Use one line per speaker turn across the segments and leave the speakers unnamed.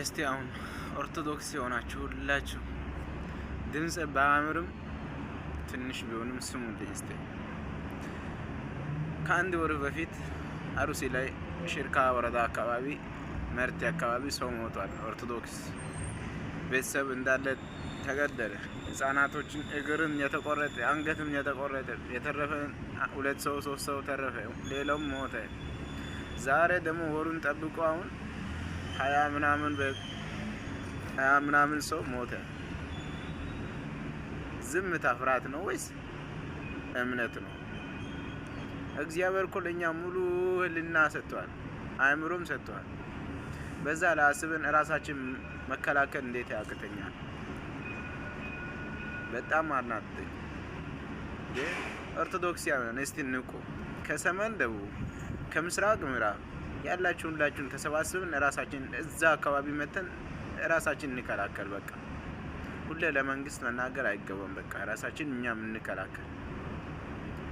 እስቲ አሁን ኦርቶዶክስ የሆናችሁ ሁላችሁ ድምጽ ባያምርም ትንሽ ቢሆንም ስሙልኝ እስቲ። ከአንድ ወር በፊት አሩሲ ላይ ሽርካ ወረዳ አካባቢ መርቲ አካባቢ ሰው ሞቷል። ኦርቶዶክስ ቤተሰብ እንዳለ ተገደለ። ህጻናቶችን እግርም የተቆረጠ አንገትም የተቆረጠ የተረፈ 2 ሰው 3 ሰው ተረፈ፣ ሌላውም ሞተ። ዛሬ ደግሞ ወሩን ጠብቆ አሁን 20 ምናምን ሰው ሞተ። ዝምታ ፍርሃት ነው ወይስ እምነት ነው? እግዚአብሔር እኮ ለኛ ሙሉ ህልና ሰጥቷል፣ አእምሮም ሰጥቷል። በዛ ለአስበን ራሳችን መከላከል እንዴት ያቅተኛል? በጣም አናደኝ። ኦርቶዶክሳውያን እስቲ ንቁ። ከሰሜን ደቡብ፣ ከምስራቅ ምዕራብ ያላችሁ ሁላችሁን ተሰባስበን ራሳችን እዛ አካባቢ መተን ራሳችን እንከላከል። በቃ ሁሌ ለመንግስት መናገር አይገባም። በቃ ራሳችን እኛ እንከላከል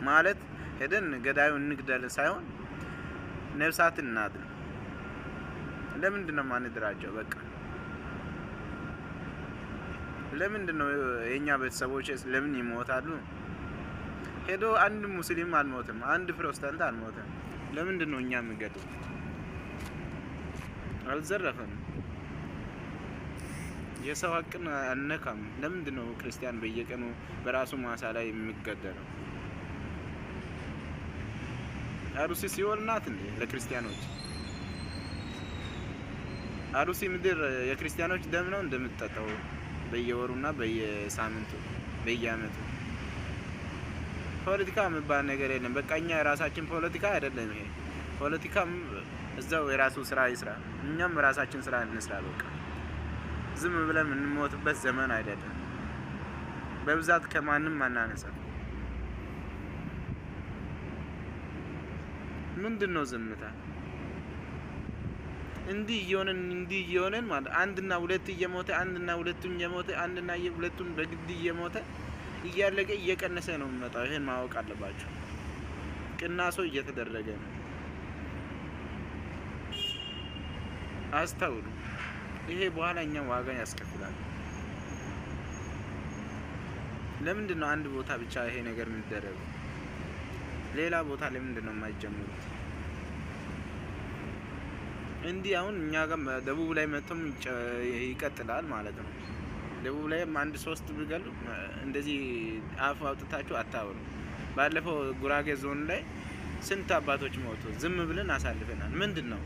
ማለት ሄደን ገዳዩን እንግደል ሳይሆን ነፍሳትን እናድን። ለምንድን ነው ማንደራጀው? በቃ ለምንድን ነው የኛ ቤተሰቦች ለምን ይሞታሉ? ሄዶ አንድ ሙስሊም አልሞተም፣ አንድ ፕሮቴስታንት አልሞተም። ለምንድን ነው እኛ የምንገደው? አልዘረፈም፣ የሰው ሀቅን አነካም። ለምንድን ነው ክርስቲያን በየቀኑ በራሱ ማሳ ላይ የሚገደለው? አሩሲ ሲኦል ናት እንዴ ለክርስቲያኖች? አሩሲ ምድር የክርስቲያኖች ደም ነው እንደምትጠጣው በየወሩና በየሳምንቱ በየአመቱ። ፖለቲካ የሚባል ነገር የለም። በቃ እኛ የራሳችን ፖለቲካ አይደለም ይሄ። ፖለቲካም እዛው የራሱ ስራ ይስራ፣ እኛም የራሳችን ስራ እንስራ። በቃ ዝም ብለን የምንሞትበት ዘመን አይደለም። በብዛት ከማንም አናነሳ። ምንድነው ዝምታ? እንዲህ እየሆነን ማለት አንድና ሁለት እየሞተ አንድና ሁለቱን እየሞተ አንድና ሁለቱን በግድ እየሞተ እያለቀ እየቀነሰ ነው የሚመጣው። ይሄን ማወቅ አለባችሁ። ቅናሶ እየተደረገ ነው። አስተውሉ። ይሄ በኋላ እኛ ዋጋ ያስከፍላል። ለምንድን ነው አንድ ቦታ ብቻ ይሄ ነገር የሚደረገው? ሌላ ቦታ ለምንድን ነው የማይጀምሩት? እንዲህ አሁን እኛ ጋር ደቡብ ላይ መጥቶም ይቀጥላል ማለት ነው። ደቡብ ላይ አንድ 3 ቢገሉ እንደዚህ አፍ አውጥታችሁ አታወሩ። ባለፈው ጉራጌ ዞን ላይ ስንት አባቶች ሞቱ? ዝም ብለን አሳልፈናል። ምንድን ነው